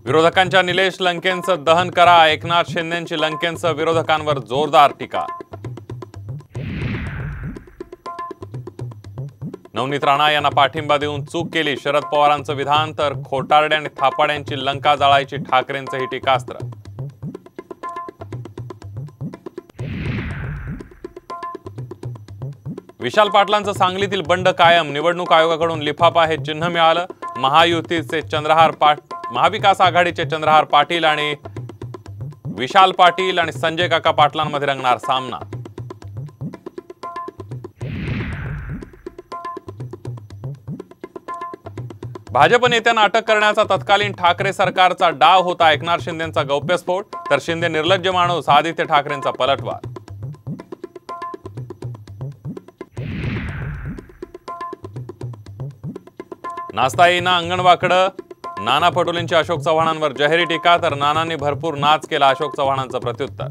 विरोधकांच्या निलेश लंकेंचं दहन करा, एकनाथ शिंदेंची लंकेंचं विरोधकांवर जोरदार टीका। नवनीत राणा यांना पाठिंबा देऊन चूक केली, शरद पवारांचं विधान, तर खोटारडे आणि थापाड्यांची लंका जाळायची ठाकरेंचंही टीकास्त्र। विशाल पाटलांचं सांगलीतील बंड कायम, निवडणूक आयोगाकडून लिफाफा हे चिन्ह मिळालं। महायुतीचे महाविकास आघाडीचे चंद्रहार पाटील आणि विशाल पाटील आणि संजय काका पाटलांमध्ये रंगणार सामना। भाजप नेत्यांना अटक करण्याचा तत्कालीन ठाकरे सरकारचा डाव होता। एकनाथ शिंदेंचा गौप्यस्फोट, तर शिंदे निर्लज्ज माणूस, आदित्य ठाकरेंचा पलटवार। नाचता येईना अंगणवाकडं, नाना पटोलेंची अशोक चव्हाणांवर जाहीर टीका, तर नानांनी भरपूर नाच केला, अशोक चव्हाणांचं प्रत्युत्तर।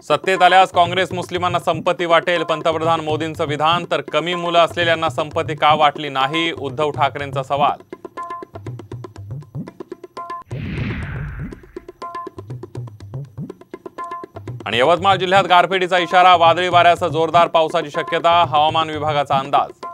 सत्तेत आल्यास काँग्रेस मुस्लिमांना संपत्ती वाटेल, पंतप्रधान मोदींचं विधान, तर कमी मुलं असलेल्यांना संपत्ती का वाटली नाही, उद्धव ठाकरेंचा सवाल। आणि यवतमाळ जिल्ह्यात गारपिटीचा इशारा, वादळी वाऱ्यासह जोरदार पावसाची शक्यता, हवामान विभागाचा अंदाज।